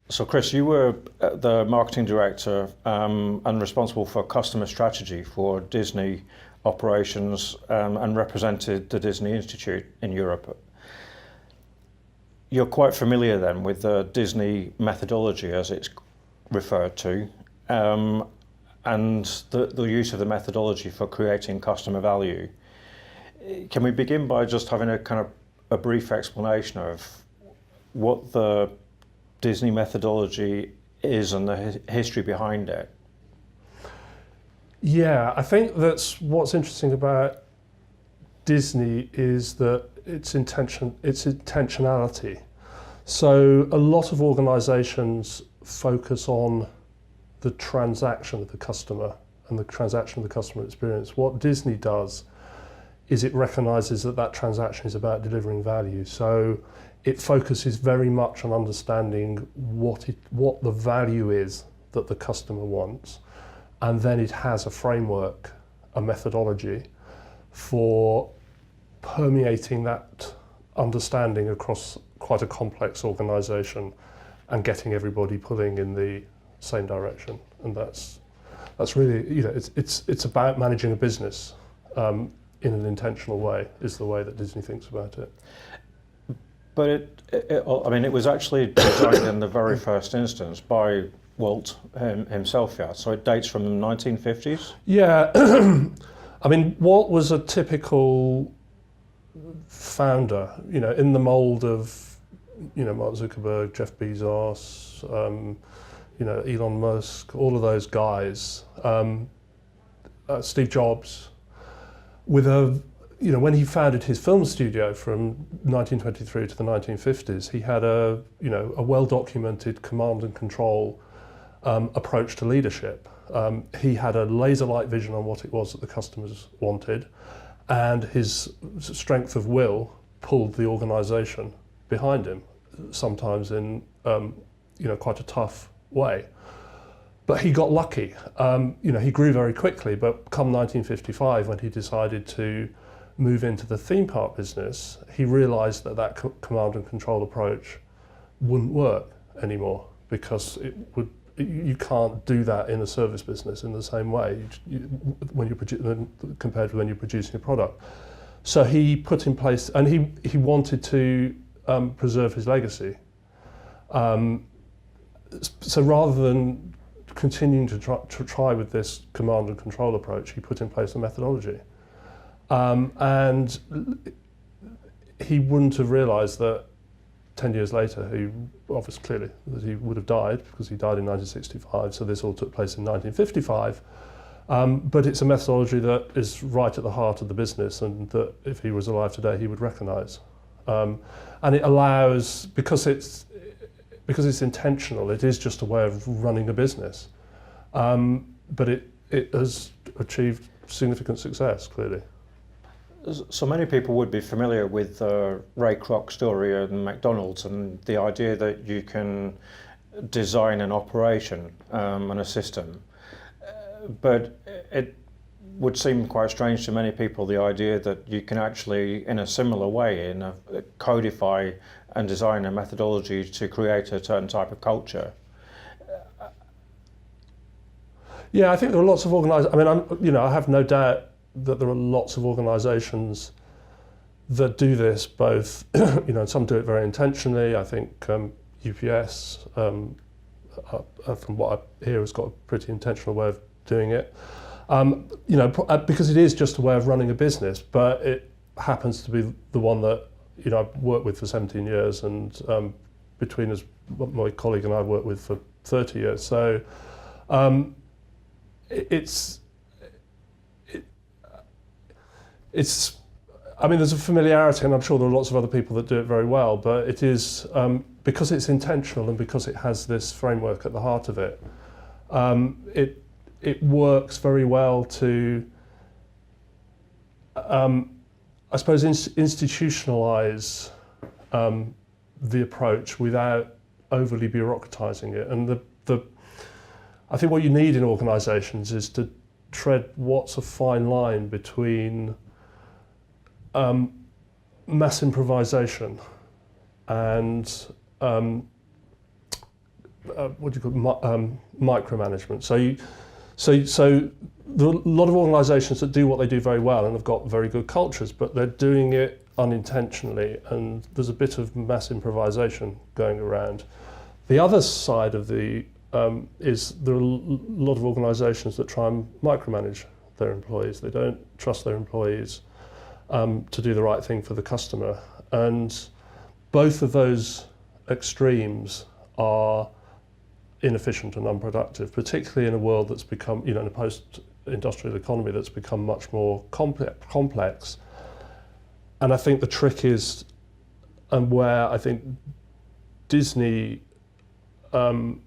So, Chris, you were the marketing director and responsible for customer strategy for Disney operations and represented the Disney Institute in Europe. You're quite familiar then with the Disney methodology, as it's referred to, and the use of the methodology for creating customer value. Can we begin by just having a kind of a brief explanation of what the Disney methodology is and the history behind it? Yeah, I think that's what's interesting about Disney is that its intentionality. So a lot of organisations focus on the transaction of the customer and the transaction of the customer experience. What Disney does is it recognises that that transaction is about delivering value. So it focuses very much on understanding what the value is that the customer wants, and then it has a framework, a methodology for permeating that understanding across quite a complex organisation and getting everybody pulling in the same direction. And that's really, you know, it's about managing a business in an intentional way, is the way that Disney thinks about it. But it was actually designed in the very first instance by Walt himself, yeah. So it dates from the 1950s? Yeah, I mean, Walt was a typical founder, you know, in the mould of, you know, Mark Zuckerberg, Jeff Bezos, you know, Elon Musk, all of those guys, Steve Jobs, with a, you know, when he founded his film studio from 1923 to the 1950s, he had a, you know, a well-documented command and control approach to leadership. He had a laser-like vision on what it was that the customers wanted, and his strength of will pulled the organisation behind him, sometimes in you know, quite a tough way. But he got lucky. You know, he grew very quickly, but come 1955, when he decided to move into the theme park business, he realised that that command and control approach wouldn't work anymore, because you can't do that in a service business in the same way when compared to when you're producing a product. So he put in place, and he wanted to preserve his legacy. So rather than continuing to try with this command and control approach, he put in place a methodology. And he wouldn't have realised that 10 years later, he obviously clearly that he would have died, because he died in 1965, so this all took place in 1955. But it's a methodology that is right at the heart of the business, and that if he was alive today, he would recognise. And it allows, because it's intentional, it is just a way of running a business. But it has achieved significant success, clearly. So many people would be familiar with the Ray Kroc story and McDonald's, and the idea that you can design an operation and a system. But it would seem quite strange to many people, the idea that you can actually, in a similar way, codify and design a methodology to create a certain type of culture. Yeah, I think there are lots of I have no doubt that there are lots of organisations that do this, both, you know, some do it very intentionally. I think UPS, from what I hear, has got a pretty intentional way of doing it. You know, because it is just a way of running a business, but it happens to be the one that, you know, I've worked with for 17 years, and between us, my colleague and I worked with for 30 years. So I mean, there's a familiarity, and I'm sure there are lots of other people that do it very well, but it is, because it's intentional and because it has this framework at the heart of it, it works very well to, I suppose, institutionalise the approach without overly bureaucratising it. And I think what you need in organisations is to tread what's a fine line between mass improvisation and what do you call it, micromanagement. So there are a lot of organisations that do what they do very well and have got very good cultures, but they're doing it unintentionally, and there's a bit of mass improvisation going around. The other side of the is there are a lot of organisations that try and micromanage their employees. They don't trust their employees to do the right thing for the customer, and both of those extremes are inefficient and unproductive, particularly in a world that's become, in a post-industrial economy that's become much more complex. And I think the trick is, and where I think Disney, the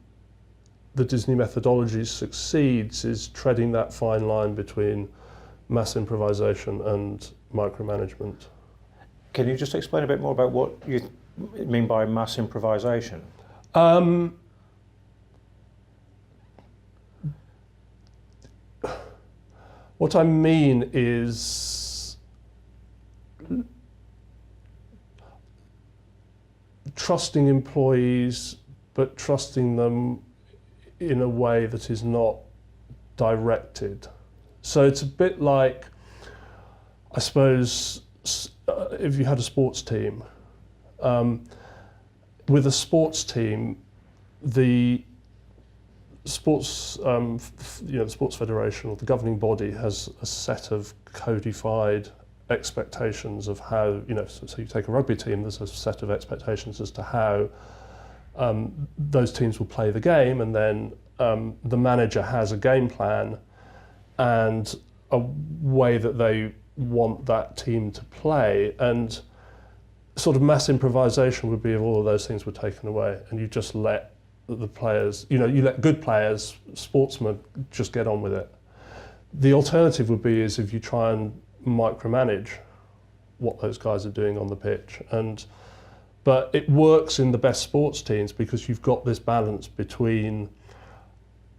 Disney methodology succeeds, is treading that fine line between mass improvisation and micromanagement. Can you just explain a bit more about what you mean by mass improvisation? What I mean is trusting employees, but trusting them in a way that is not directed. So it's a bit like, I suppose, if you had a sports team. With a sports team, the sports, the Sports Federation or the governing body has a set of codified expectations of how, so you take a rugby team, there's a set of expectations as to how those teams will play the game, and then the manager has a game plan and a way that they want that team to play, and sort of mass improvisation would be if all of those things were taken away and you just let the players, you let good players, sportsmen, just get on with it. The alternative would be is if you try and micromanage what those guys are doing on the pitch. But it works in the best sports teams because you've got this balance between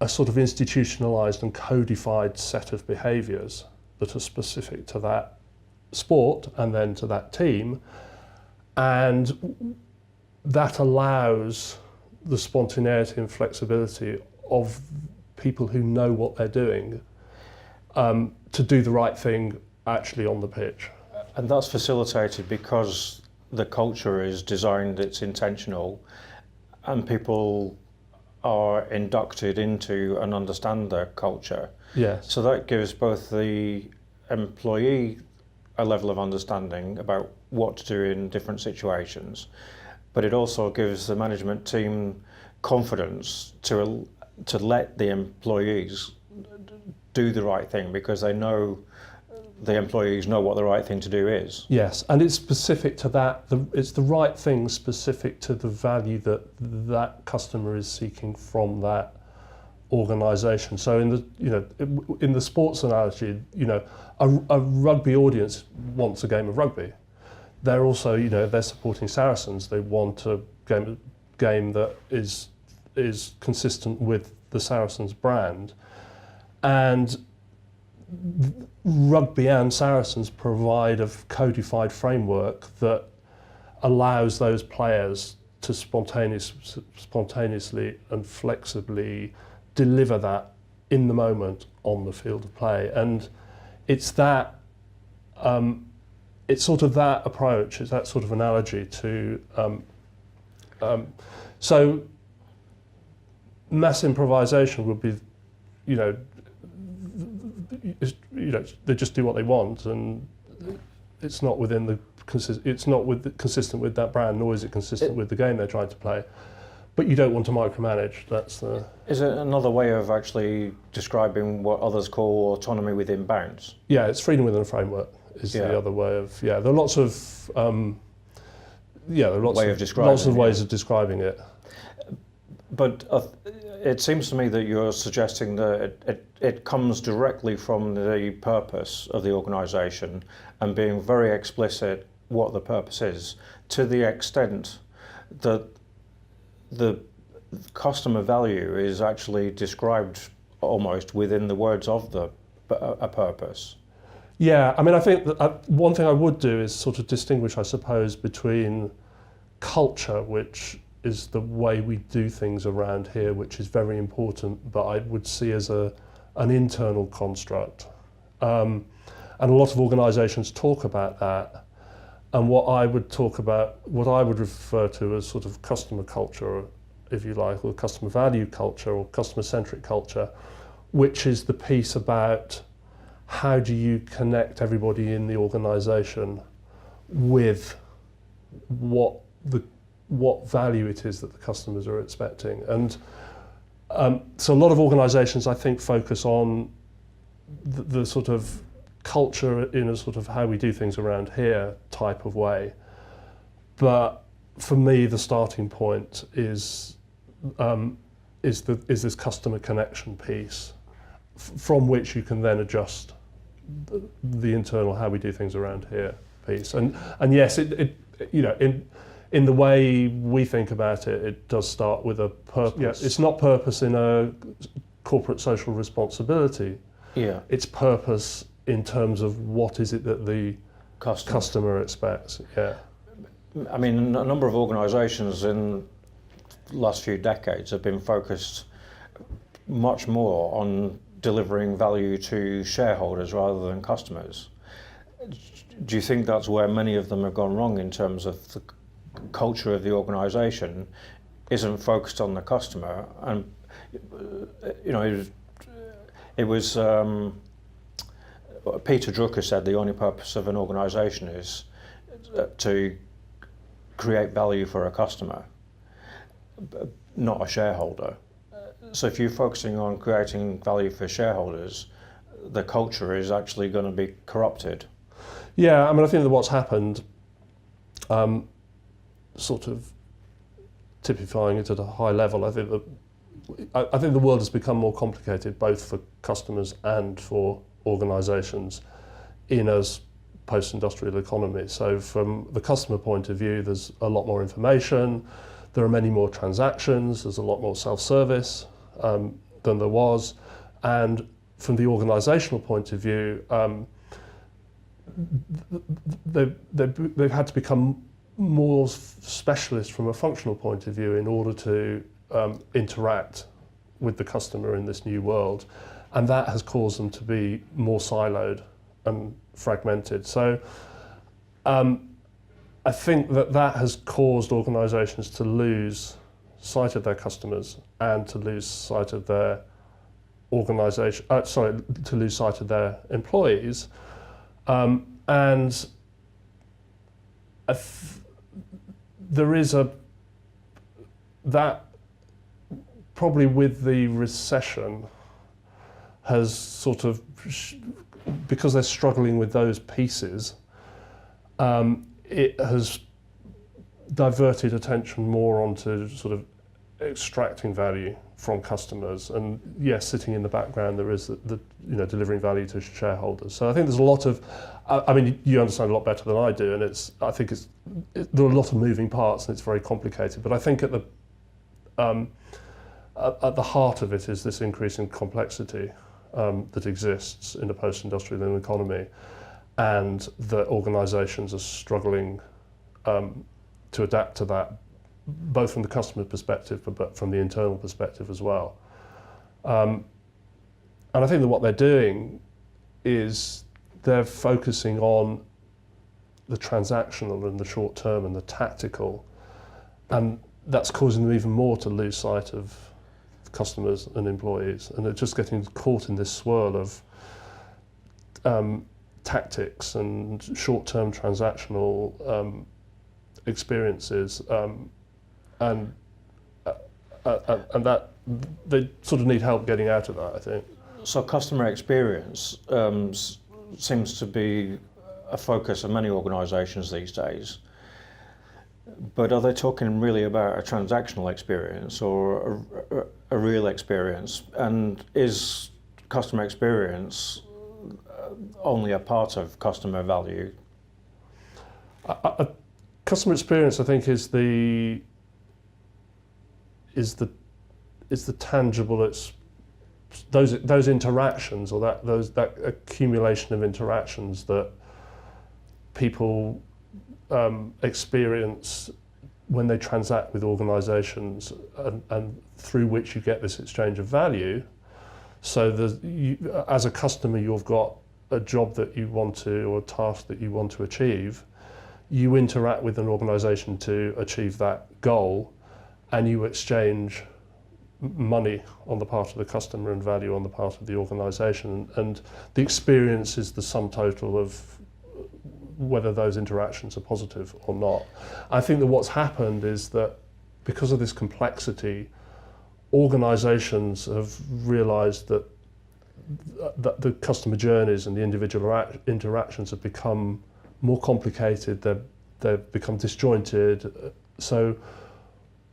a sort of institutionalized and codified set of behaviors that are specific to that sport and then to that team. And that allows the spontaneity and flexibility of people who know what they're doing to do the right thing actually on the pitch. And that's facilitated because the culture is designed, it's intentional, and people are inducted into and understand their culture. Yes. So that gives both the employee a level of understanding about what to do in different situations, but it also gives the management team confidence to let the employees do the right thing because they know the employees know what the right thing to do is. Yes, and it's specific to that. It's the right thing specific to the value that that customer is seeking from that organisation. So in the sports analogy, a rugby audience wants a game of rugby. They're also, they're supporting Saracens. They want a game that is consistent with the Saracens brand, and rugby and Saracens provide a codified framework that allows those players to spontaneously and flexibly deliver that in the moment on the field of play. And it's that, it's sort of that approach, it's that sort of analogy to, so mass improvisation would be, they just do what they want, and it's not within the consistent with that brand, nor is it consistent with the game they're trying to play. But you don't want to micromanage. That's the. Is it another way of actually describing what others call autonomy within bounds? Yeah, it's freedom within a framework. Is the other way of. Yeah, there are lots of. There are lots of ways of describing it. But it seems to me that you're suggesting that it comes directly from the purpose of the organisation and being very explicit what the purpose is, to the extent that the customer value is actually described almost within the words of a purpose. Yeah, I mean, I think that one thing I would do is sort of distinguish, I suppose, between culture, which is the way we do things around here, which is very important, but I would see as an internal construct. And a lot of organisations talk about that. And what I would refer to as sort of customer culture, if you like, or customer value culture or customer-centric culture, which is the piece about how do you connect everybody in the organisation with what value it is that the customers are expecting. And so a lot of organisations, I think, focus on the sort of culture in a sort of how we do things around here type of way. But for me, the starting point is this customer connection piece, from which you can then adjust the internal how we do things around here piece. And yes, it you know, in the way we think about it, it does start with a purpose. Yeah, it's not purpose in a corporate social responsibility. Yeah. It's purpose in terms of what is it that the customer expects. Yeah. I mean, a number of organisations in the last few decades have been focused much more on delivering value to shareholders rather than customers. Do you think that's where many of them have gone wrong in terms of the culture of the organisation isn't focused on the customer? And you know, it was Peter Drucker said the only purpose of an organisation is to create value for a customer, not a shareholder. So if you're focusing on creating value for shareholders, the culture is actually going to be corrupted. Yeah, I mean, I think that what's happened, sort of typifying it at a high level, I think the world has become more complicated, both for customers and for organisations in a post-industrial economy. So from the customer point of view, there's a lot more information, there are many more transactions, there's a lot more self-service than there was. And from the organisational point of view, they've had to become more specialist from a functional point of view in order to interact with the customer in this new world. And that has caused them to be more siloed and fragmented. So I think that has caused organisations to lose sight of their customers and to lose sight of their to lose sight of their employees. And there is that probably with the recession has sort of, because they're struggling with those pieces, it has diverted attention more onto sort of extracting value from customers. And yes, sitting in the background there is the delivering value to shareholders. So I think there's a lot of, I mean, you understand a lot better than I do, and there are a lot of moving parts and it's very complicated. But I think at the heart of it is this increase in complexity that exists in a post-industrial economy, and that organisations are struggling to adapt to that, both from the customer perspective but from the internal perspective as well. And I think that what they're doing is they're focusing on the transactional and the short term and the tactical, and that's causing them even more to lose sight of customers and employees, and they're just getting caught in this swirl of tactics and short-term transactional experiences, and that they sort of need help getting out of that, I think. So customer experience seems to be a focus of many organisations these days. But are they talking really about a transactional experience or a real experience? And is customer experience only a part of customer value? Customer experience, I think, is the tangible. It's those interactions, or that accumulation of interactions that people experience when they transact with organisations and through which you get this exchange of value. So as a customer, you've got a job that you want to, or a task that you want to achieve. You interact with an organisation to achieve that goal, and you exchange money on the part of the customer and value on the part of the organisation. And the experience is the sum total of whether those interactions are positive or not. I think that what's happened is that because of this complexity, organisations have realised that the customer journeys and the individual interactions have become more complicated, they've become disjointed. So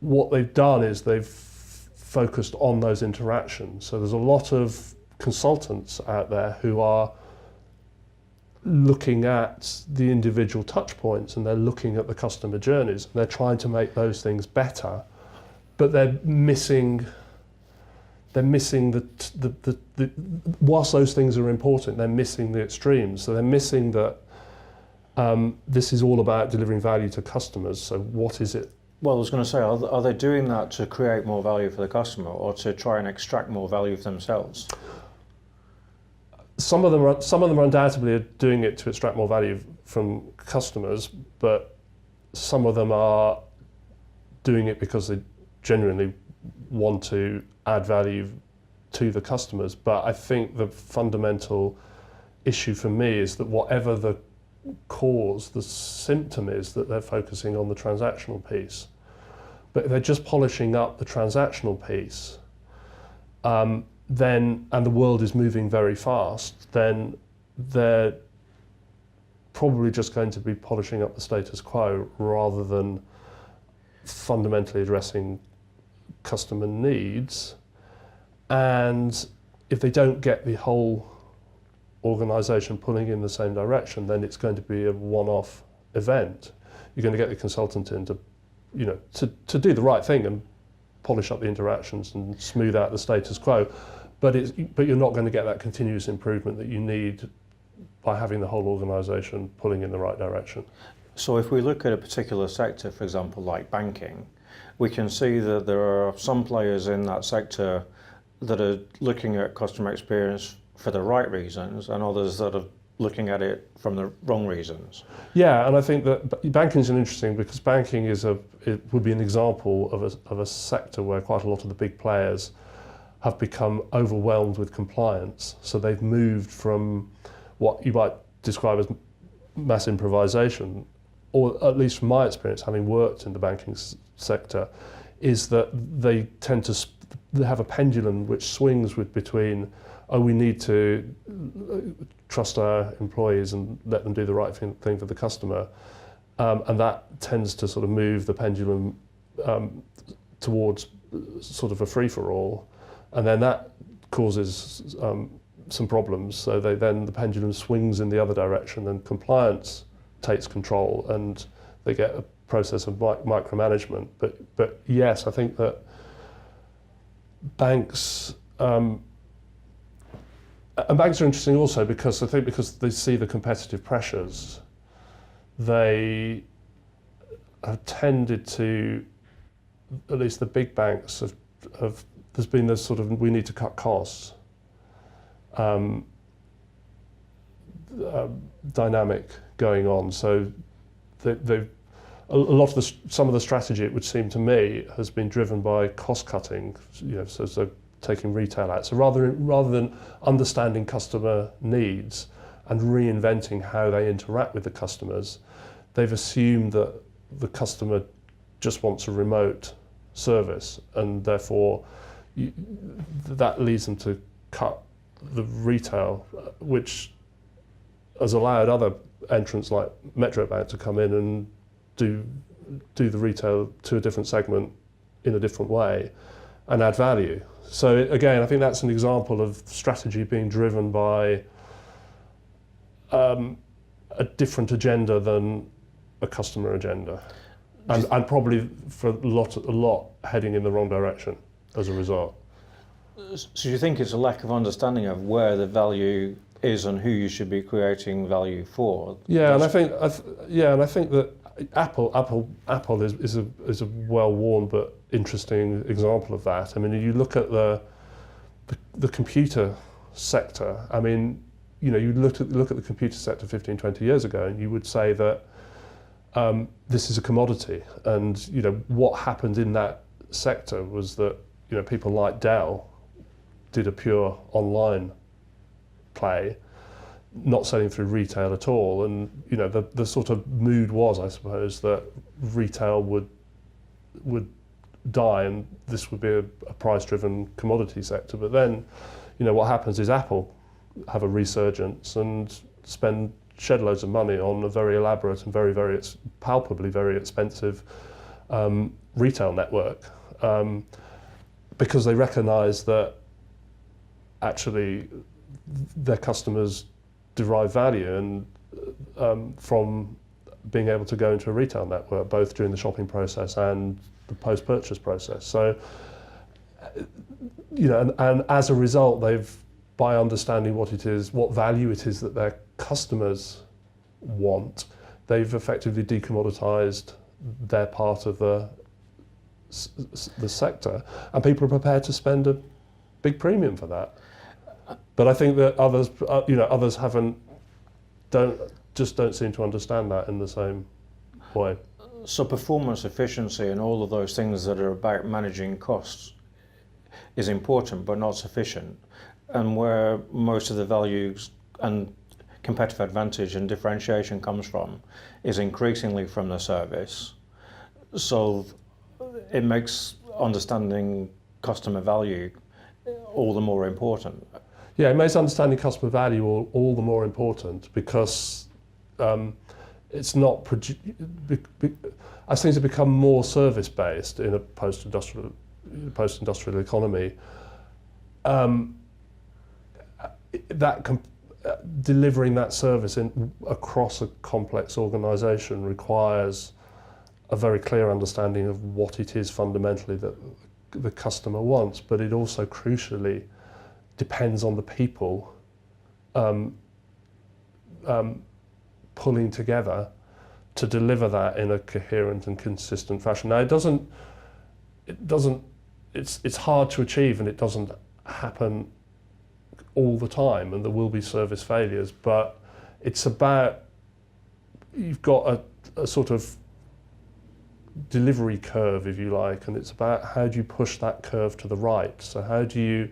what they've done is they've focused on those interactions. So there's a lot of consultants out there who are looking at the individual touch points, and they're looking at the customer journeys, and they're trying to make those things better, but they're missing the whilst those things are important, they're missing the extremes. So they're missing that this is all about delivering value to customers. So what is it? Well, I was going to say, are they doing that to create more value for the customer, or to try and extract more value for themselves? Some of them undoubtedly are doing it to extract more value from customers, but some of them are doing it because they genuinely want to add value to the customers. But I think the fundamental issue for me is that whatever the cause, the symptom is that they're focusing on the transactional piece. But if they're just polishing up the transactional piece, then, and the world is moving very fast, then they're probably just going to be polishing up the status quo rather than fundamentally addressing customer needs. And if they don't get the whole organisation pulling in the same direction, then it's going to be a one-off event. You're going to get the consultant in to do the right thing and polish up the interactions and smooth out the status quo, but you're not going to get that continuous improvement that you need by having the whole organisation pulling in the right direction. So if we look at a particular sector, for example, like banking, we can see that there are some players in that sector that are looking at customer experience for the right reasons, and others that are looking at it from the wrong reasons. Yeah, and I think that banking is interesting because banking it would be an example of a sector where quite a lot of the big players have become overwhelmed with compliance. So they've moved from what you might describe as mass improvisation, or at least from my experience, having worked in the banking sector, is that they tend to they have a pendulum which swings between, oh, we need to trust our employees and let them do the right thing for the customer. And that tends to sort of move the pendulum towards sort of a free-for-all. And then that causes some problems. So the pendulum swings in the other direction, and compliance takes control, and they get a process of micromanagement. But yes, I think that banks and banks are interesting also because they see the competitive pressures, they have tended to, at least the big banks have there's been this sort of, we need to cut costs dynamic going on. So some of the strategy, it would seem to me, has been driven by cost cutting. So taking retail out. So rather than understanding customer needs and reinventing how they interact with the customers, they've assumed that the customer just wants a remote service, and therefore that leads them to cut the retail, which has allowed other entrants like Metro Bank to come in and do the retail to a different segment in a different way and add value. So again, I think that's an example of strategy being driven by a different agenda than a customer agenda, and probably for a lot heading in the wrong direction as a result. So you think it's a lack of understanding of where the value is and who you should be creating value for? Yeah, and I think that Apple is a well-worn but interesting example of that. I mean, you look at the computer sector. I mean, you know, you look at the computer sector 15, 20 years ago, and you would say that this is a commodity. And you know, what happened in that sector was that, you know, people like Dell did a pure online play, not selling through retail at all. And you know, the sort of mood was, I suppose, that retail would die and this would be a price-driven commodity sector. But then, you know, what happens is Apple have a resurgence and shed loads of money on a very elaborate and very palpably very expensive retail network, because they recognise that actually their customers derive value and from being able to go into a retail network, both during the shopping process and the post-purchase process. So, you know, and as a result, they've, by understanding what value it is that their customers want, they've effectively decommoditized their part of the sector, and people are prepared to spend a big premium for that. But I think that others don't seem to understand that in the same way. So performance, efficiency, and all of those things that are about managing costs is important, but not sufficient. And where most of the values and competitive advantage and differentiation comes from is increasingly from the service. So it makes understanding customer value all the more important. Yeah, it makes understanding customer value all the more important because it's not, as things have become more service-based in a post-industrial economy, delivering that service across a complex organisation requires a very clear understanding of what it is fundamentally that the customer wants, but it also crucially depends on the people pulling together to deliver that in a coherent and consistent fashion. Now, it's hard to achieve, and it doesn't happen all the time, and there will be service failures, but it's about, you've got a sort of delivery curve, if you like, and it's about how do you push that curve to the right. So how do you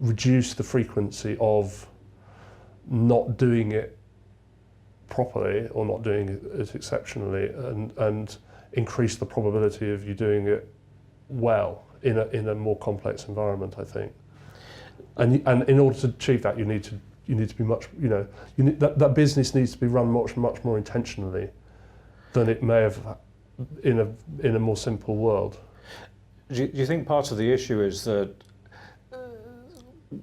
reduce the frequency of not doing it properly or not doing it exceptionally, and increase the probability of you doing it well in a more complex environment, I think. And in order to achieve that, you need to be much, you know, that business needs to be run much more intentionally than it may have in a more simple world. Do you think part of the issue is that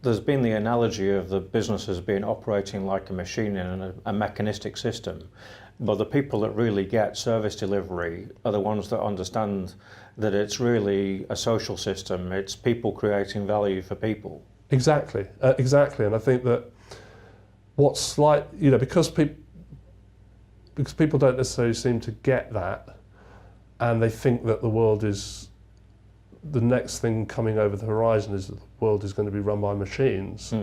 there's been the analogy of the businesses being operating like a machine in a mechanistic system, but the people that really get service delivery are the ones that understand that it's really a social system, it's people creating value for people. Exactly, and I think that because people don't necessarily seem to get that, and they think that the next thing coming over the horizon is that the world is going to be run by machines.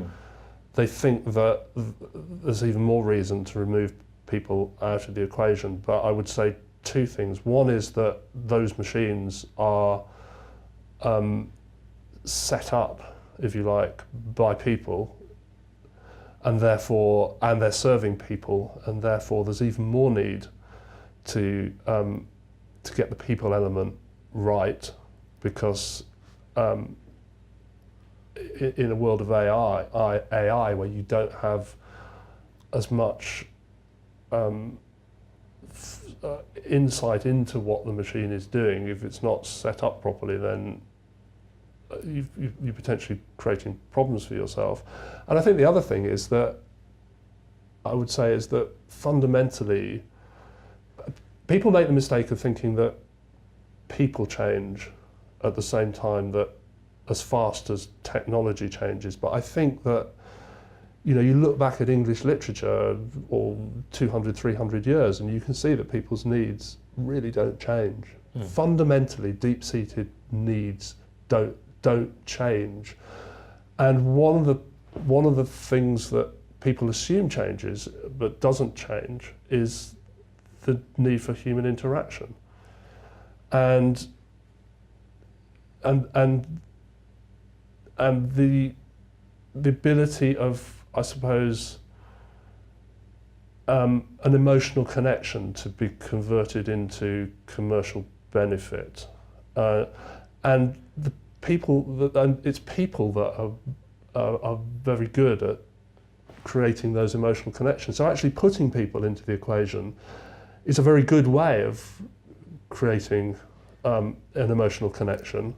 They think that there's even more reason to remove people out of the equation. But I would say two things. One is that those machines are set up, if you like, by people, and they're serving people, and therefore there's even more need to get the people element right, because in a world of AI where you don't have as much insight into what the machine is doing, if it's not set up properly, then you're potentially creating problems for yourself. And I think the other thing is that I would say is that fundamentally people make the mistake of thinking that people change at the same time that as fast as technology changes. But I think that you know, you look back at English literature or 200, 300 years and you can see that people's needs really don't change. Fundamentally, deep-seated needs don't change. And one of the things that people assume changes but doesn't change is the need for human interaction. And the ability of, I suppose, an emotional connection to be converted into commercial benefit, and the people that, and it's people that are very good at creating those emotional connections. So actually putting people into the equation is a very good way of creating an emotional connection,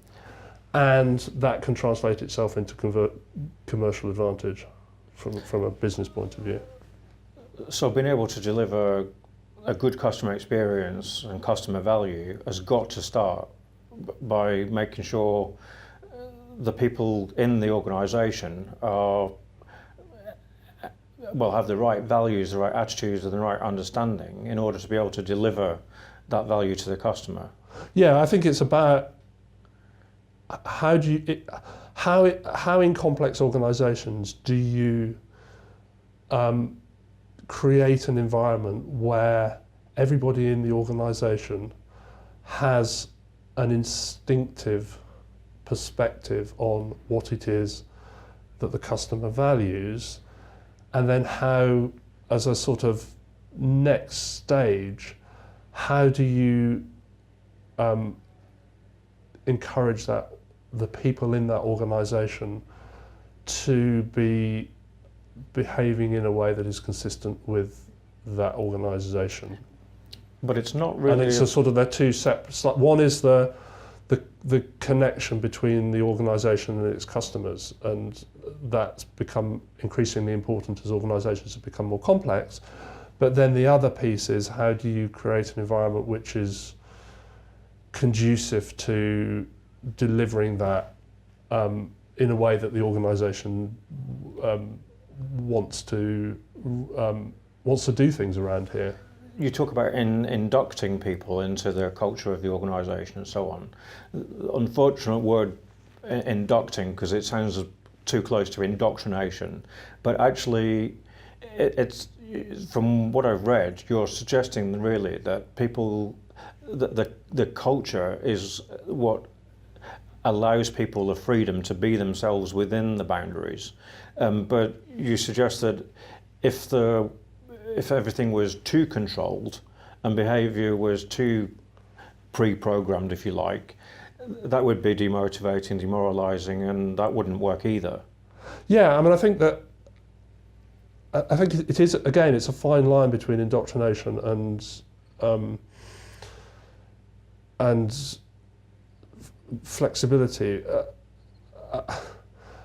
and that can translate itself into commercial advantage from a business point of view. So being able to deliver a good customer experience and customer value has got to start by making sure the people in the organisation are, well, have the right values, the right attitudes and the right understanding in order to be able to deliver that value to the customer. Yeah, I think it's about how in complex organisations do you create an environment where everybody in the organisation has an instinctive perspective on what it is that the customer values, and then how, as a sort of next stage, how do you encourage that the people in that organisation to be behaving in a way that is consistent with that organisation. But it's not really... And it's a sort of, they're two separate... One is the connection between the organisation and its customers, and that's become increasingly important as organisations have become more complex. But then the other piece is, how do you create an environment which is conducive to delivering that in a way that the organisation wants to do things around here. You talk about inducting people into the culture of the organisation and so on. Unfortunate word, inducting, because it sounds too close to indoctrination, but actually it's, from what I've read, you're suggesting really that people, the culture is what allows people the freedom to be themselves within the boundaries. But you suggest that if everything was too controlled and behaviour was too pre-programmed, if you like, that would be demotivating, demoralising, and that wouldn't work either. Yeah, I mean, I think it is, again, it's a fine line between indoctrination and flexibility,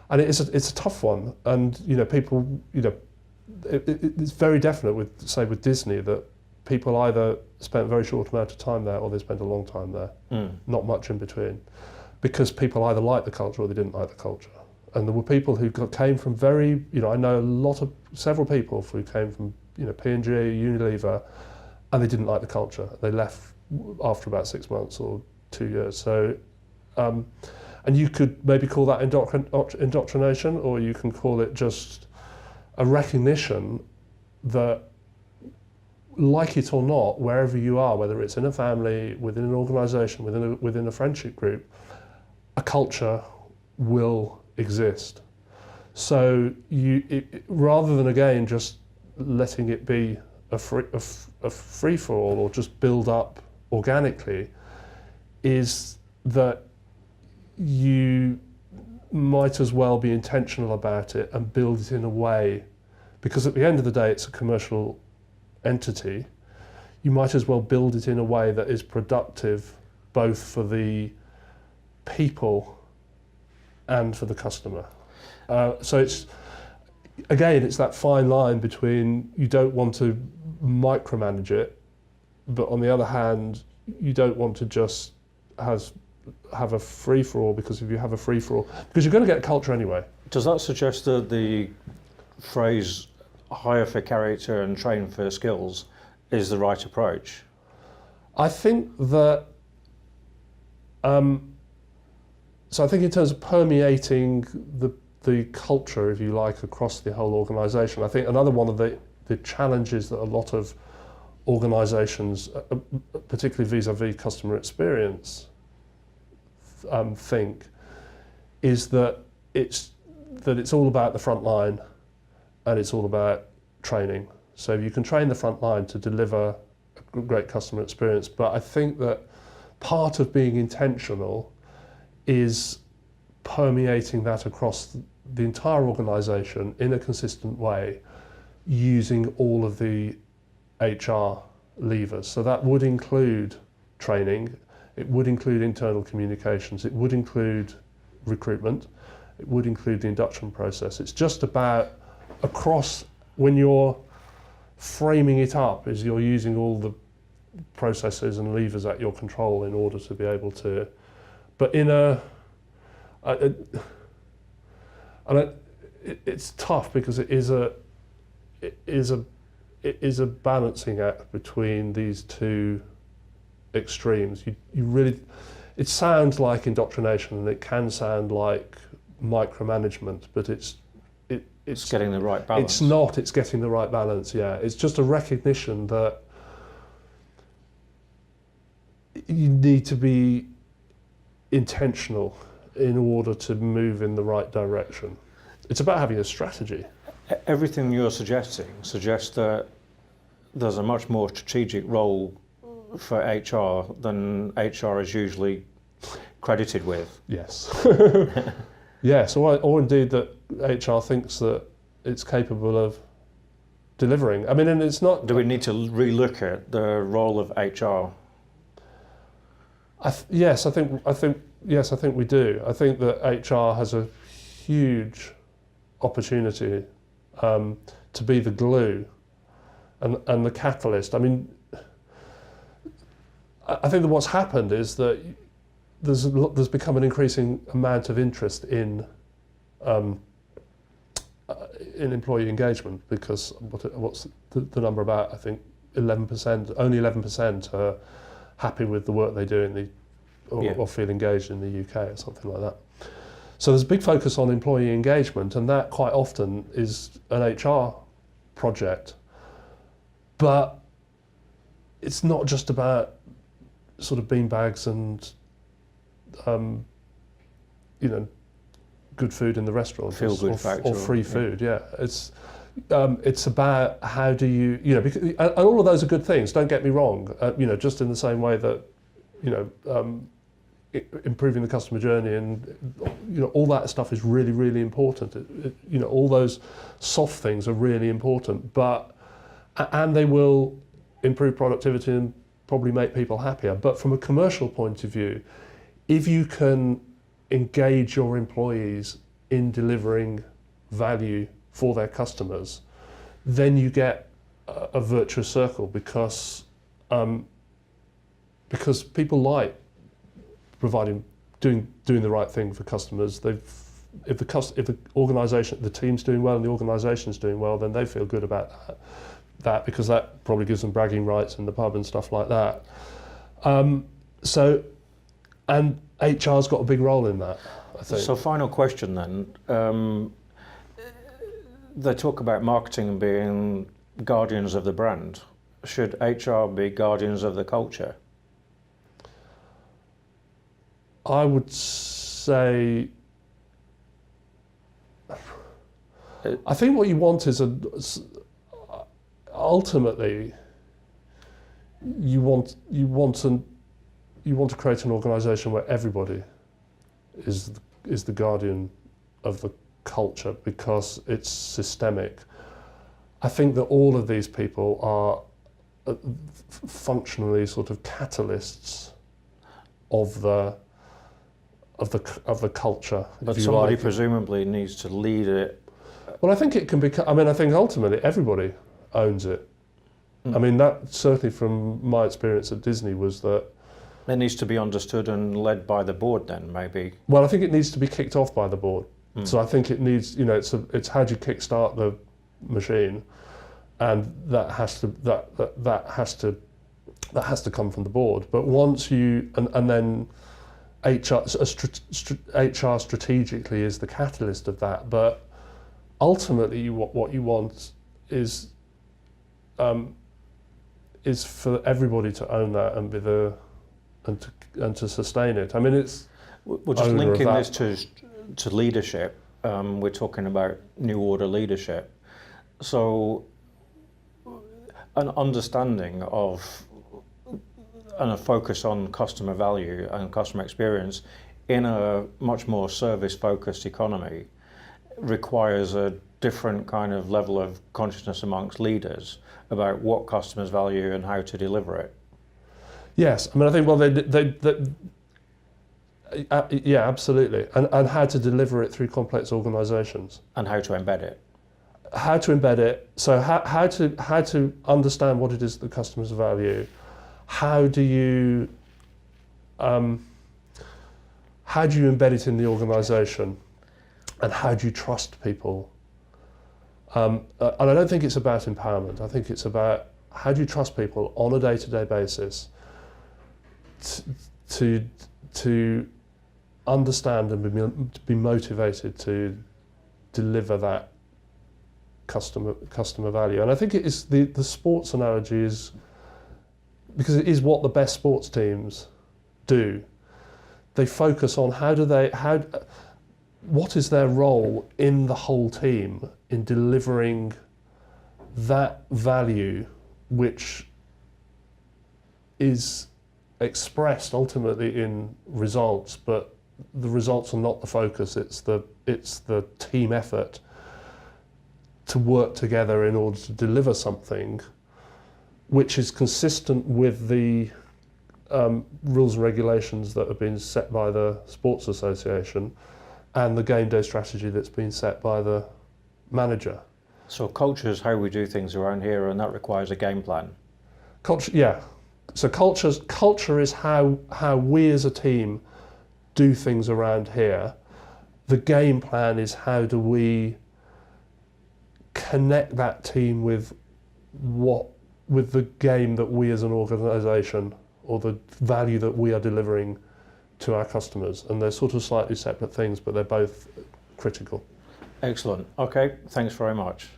and it's a tough one. And people, it's very definite with Disney that people either spent a very short amount of time there or they spent a long time there, not much in between, because people either liked the culture or they didn't like the culture. And there were people who came from very, I know several people who came from P&G, Unilever, and they didn't like the culture. They left after about 6 months or 2 years. So, and you could maybe call that indoctrination, or you can call it just a recognition that, like it or not, wherever you are, whether it's in a family, within an organisation, within a friendship group, a culture will exist. So rather than, again, just letting it be a free-for-all or just build up organically, is that you might as well be intentional about it and build it in a way, because at the end of the day it's a commercial entity. You might as well build it in a way that is productive both for the people and for the customer. So it's that fine line between, you don't want to micromanage it, but on the other hand, you don't want to just have a free-for-all, because if you have a free-for-all, because you're going to get a culture anyway. Does that suggest that the phrase hire for character and train for skills is the right approach? I think that, so I think in terms of permeating the culture, if you like, across the whole organisation, I think another one of the challenges that a lot of organisations, particularly vis-à-vis customer experience, think is that it's all about the front line and it's all about training. So you can train the front line to deliver a great customer experience, but I think that part of being intentional is permeating that across the entire organisation in a consistent way, using all of the HR levers. So that would include training, it would include internal communications, it would include recruitment, it would include the induction process. It's just about across, when you're framing it up, is you're using all the processes and levers at your control in order to be able to, but in it's tough because it is a balancing act between these two extremes. You really, it sounds like indoctrination and it can sound like micromanagement, but it's getting the right balance. It's not. It's getting the right balance. Yeah, it's just a recognition that you need to be intentional in order to move in the right direction. It's about having a strategy. Everything you're suggesting suggests that there's a much more strategic role for HR than HR is usually credited with. Yes. Yes, or indeed that HR thinks that it's capable of delivering. I mean, and it's not... Do we need to relook at the role of HR? Yes, I think we do. I think that HR has a huge opportunity to be the glue and the catalyst. I mean, I think that what's happened is that there's become an increasing amount of interest in employee engagement, because what's the number about? I think 11%, only 11% are happy with the work they do or feel engaged in the UK or something like that. So there's a big focus on employee engagement, and that quite often is an HR project. But it's not just about sort of beanbags and good food in the restaurant or free food. Yeah, it's about how do you because, and all of those are good things. Don't get me wrong. Just in the same way that improving the customer journey and all that stuff is really, really important. All those soft things are really important, and they will improve productivity and probably make people happier. But from a commercial point of view, if you can engage your employees in delivering value for their customers, then you get a virtuous circle, because people like doing the right thing for customers. If the organisation, the team's doing well and the organisation's doing well, then they feel good about that because that probably gives them bragging rights in the pub and stuff like that. And HR's got a big role in that, I think. So final question then. They talk about marketing being guardians of the brand. Should HR be guardians of the culture? I would say, I think what you want is ultimately you want to create an organisation where everybody is the guardian of the culture, because it's systemic. I think that all of these people are functionally sort of catalysts of the culture. But somebody presumably needs to lead it. Well, I think it can become. I mean, I think ultimately everybody owns it. I mean, that certainly from my experience at Disney was that it needs to be understood and led by the board. Then maybe. Well, I think it needs to be kicked off by the board. So I think it needs. It's how do you kickstart machine, and that has to come from the board. But once you and then HR strategically is the catalyst of that, but ultimately what you want is for everybody to own that and be and to sustain it. I mean, it's we're just linking this to leadership. We're talking about new order leadership. So an understanding of and a focus on customer value and customer experience in a much more service-focused economy requires a different kind of level of consciousness amongst leaders about what customers value and how to deliver it. Yes, I mean, I think, yeah, absolutely, and how to deliver it through complex organisations. And how to embed it. How to embed it, so how to understand what it is that customers value. How do you embed it in the organisation, and how do you trust people? And I don't think it's about empowerment. I think it's about how do you trust people on a day-to-day basis to understand and be motivated to deliver that customer value. And I think it is the sports analogy is because it is what the best sports teams do. They focus on what is their role in the whole team in delivering that value, which is expressed ultimately in results, but the results are not the focus. It's the team effort to work together in order to deliver something which is consistent with the rules and regulations that have been set by the Sports Association and the game day strategy that's been set by the manager. So culture is how we do things around here, and that requires a game plan. Culture, yeah. So culture is how we as a team do things around here. The game plan is how do we connect that team with the game that we as an organisation, or the value that we are delivering to our customers. And they're sort of slightly separate things, but they're both critical. Excellent. Okay, thanks very much.